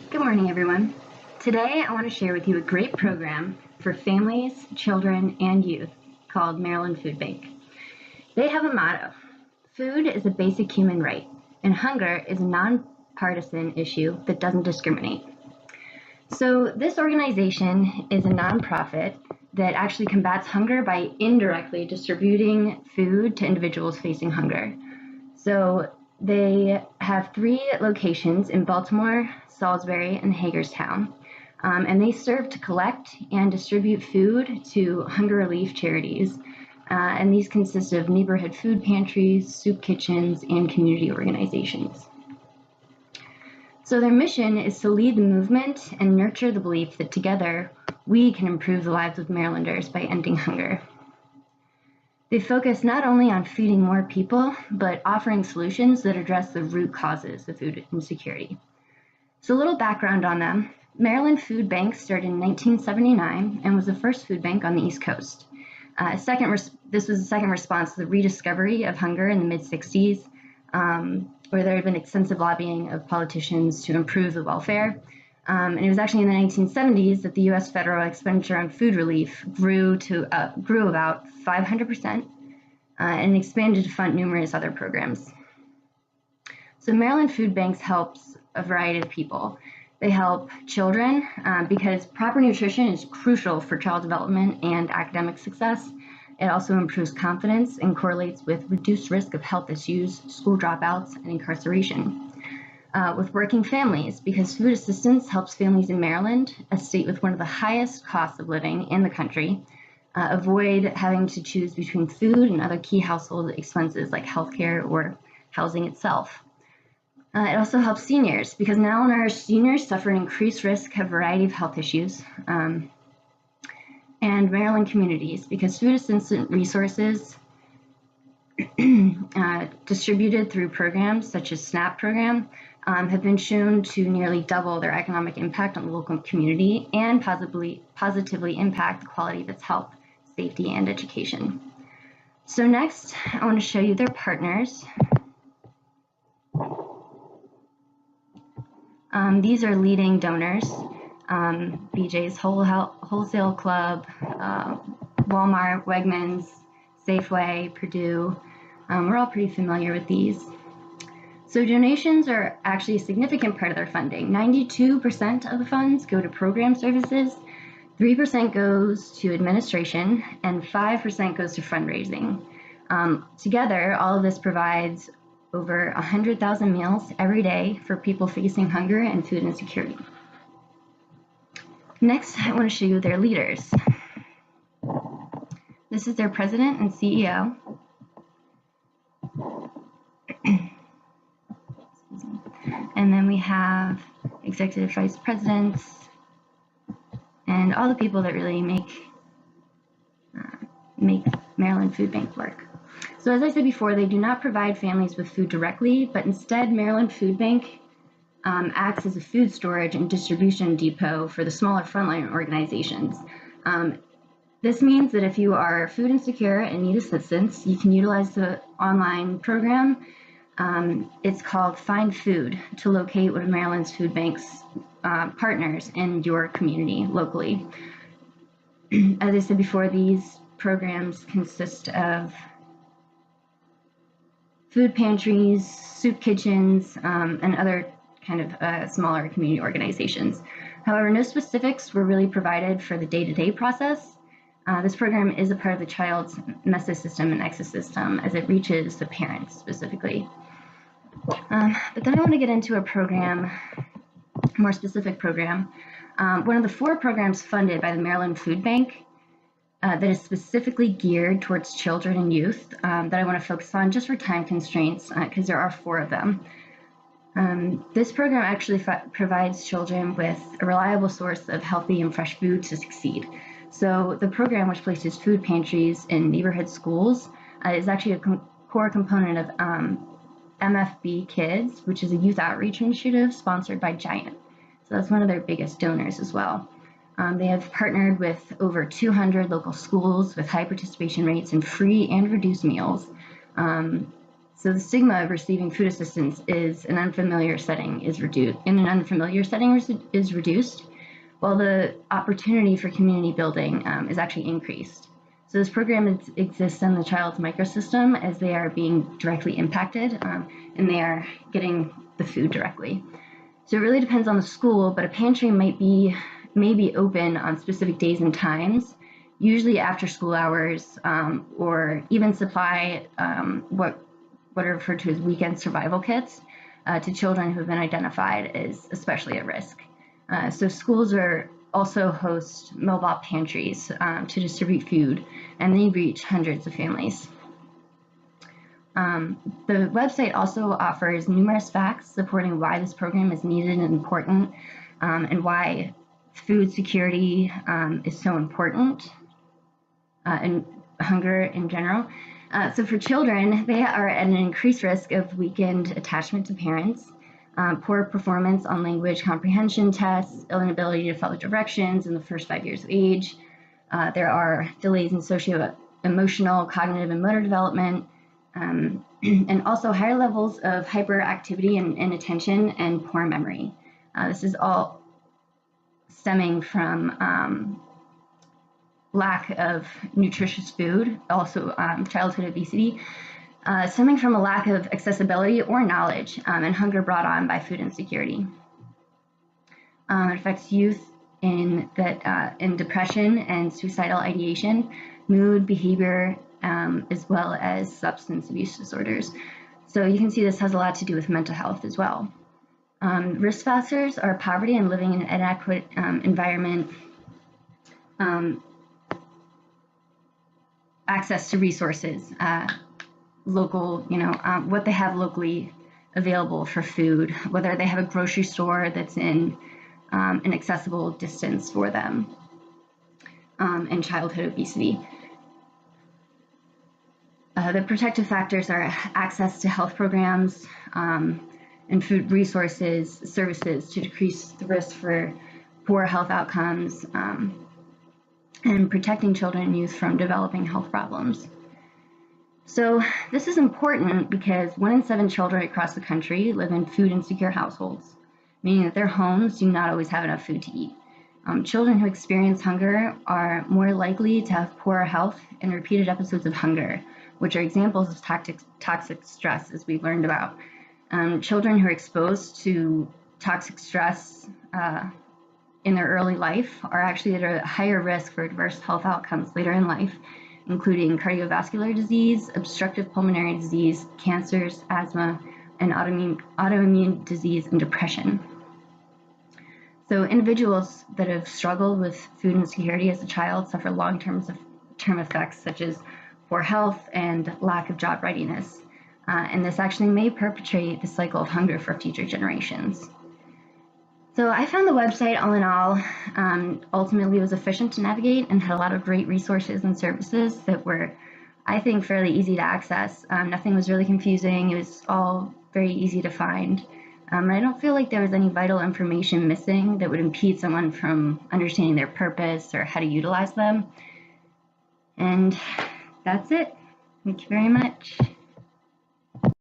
Good morning, everyone. Today, I want to share with you a great program for families, children, and youth called Maryland Food Bank. They have a motto: food is a basic human right, and hunger is a nonpartisan issue that doesn't discriminate. So, this organization is a nonprofit that actually combats hunger by indirectly distributing food to individuals facing hunger. So, they have 3 locations in Baltimore, Salisbury, and Hagerstown. And they serve to collect and distribute food to hunger relief charities. And these consist of neighborhood food pantries, soup kitchens, and community organizations. So their mission is to lead the movement and nurture the belief that together we can improve the lives of Marylanders by ending hunger. They focus not only on feeding more people, but offering solutions that address the root causes of food insecurity. So a little background on them. Maryland Food Bank started in 1979 and was the first food bank on the East Coast. This was the second response to the rediscovery of hunger in the mid-60s, where there had been extensive lobbying of politicians to improve the welfare. And it was actually in the 1970s that the U.S. federal expenditure on food relief grew about 500% and expanded to fund numerous other programs. So Maryland Food Banks helps a variety of people. They help children because proper nutrition is crucial for child development and academic success. It also improves confidence and correlates with reduced risk of health issues, school dropouts, and incarceration. With working families, because food assistance helps families in Maryland, a state with one of the highest costs of living in the country, avoid having to choose between food and other key household expenses like healthcare or housing itself. It also helps seniors, because now our seniors suffer an increased risk of a variety of health issues. And Maryland communities, because food assistance resources distributed through programs such as SNAP program have been shown to nearly double their economic impact on the local community and positively impact the quality of its health, safety, and education. So next, I want to show you their partners. These are leading donors: BJ's Wholesale Club, Walmart, Wegmans, Safeway, Purdue. We're all pretty familiar with these. So donations are actually a significant part of their funding. 92% of the funds go to program services, 3% goes to administration, and 5% goes to fundraising. Together, all of this provides over 100,000 meals every day for people facing hunger and food insecurity. Next, I want to show you their leaders. This is their president and CEO. And then we have executive vice presidents and all the people that really make Maryland Food Bank work. So as I said before, they do not provide families with food directly, but instead Maryland Food Bank acts as a food storage and distribution depot for the smaller frontline organizations. This means that if you are food insecure and need assistance, you can utilize the online program. It's called Find Food to locate one of Maryland's food banks partners in your community locally. As I said before, these programs consist of food pantries, soup kitchens, and other kind of smaller community organizations. However, no specifics were really provided for the day-to-day process. This program is a part of the child's MESA system and EXA system as it reaches the parents specifically. But then I want to get into a program, a more specific program. One of the 4 programs funded by the Maryland Food Bank that is specifically geared towards children and youth that I want to focus on just for time constraints, because there are 4 of them. This program actually provides children with a reliable source of healthy and fresh food to succeed. So the program, which places food pantries in neighborhood schools, is actually a core component of MFB Kids, which is a youth outreach initiative sponsored by Giant. So that's one of their biggest donors as well. They have partnered with over 200 local schools with high participation rates in free and reduced meals. So the stigma of receiving food assistance is an unfamiliar setting is reduced, while the opportunity for community building is actually increased. So this program exists in the child's microsystem as they are being directly impacted and they are getting the food directly. So it really depends on the school, but a pantry may be open on specific days and times, usually after school hours, or even supply what are referred to as weekend survival kits to children who have been identified as especially at risk. So schools are also host mobile pantries to distribute food, and they reach hundreds of families. The website also offers numerous facts supporting why this program is needed and important, and why food security is so important, and hunger in general. So for children, they are at an increased risk of weakened attachment to parents, poor performance on language comprehension tests, inability to follow directions in the first 5 years of age. There are delays in socio-emotional, cognitive, and motor development, and also higher levels of hyperactivity and inattention and poor memory. This is all stemming from lack of nutritious food, also childhood obesity, stemming from a lack of accessibility or knowledge, and hunger brought on by food insecurity. It affects youth in depression and suicidal ideation, mood, behavior, as well as substance abuse disorders. So you can see this has a lot to do with mental health as well. Risk factors are poverty and living in an inadequate environment, access to resources, local, what they have locally available for food, whether they have a grocery store that's in an accessible distance for them, and childhood obesity. The protective factors are access to health programs and food resources, services to decrease the risk for poor health outcomes, and protecting children and youth from developing health problems. So this is important because 1 in 7 children across the country live in food insecure households, meaning that their homes do not always have enough food to eat. Children who experience hunger are more likely to have poorer health and repeated episodes of hunger, which are examples of toxic stress, as we've learned about. Children who are exposed to toxic stress in their early life are actually at a higher risk for adverse health outcomes later in life, including cardiovascular disease, obstructive pulmonary disease, cancers, asthma, and autoimmune disease and depression. So individuals that have struggled with food insecurity as a child suffer long-term effects such as poor health and lack of job readiness. And this actually may perpetuate the cycle of hunger for future generations. So I found the website, all in all, ultimately was efficient to navigate and had a lot of great resources and services that were, I think, fairly easy to access. Nothing was really confusing. It was all very easy to find. I don't feel like there was any vital information missing that would impede someone from understanding their purpose or how to utilize them. And that's it. Thank you very much.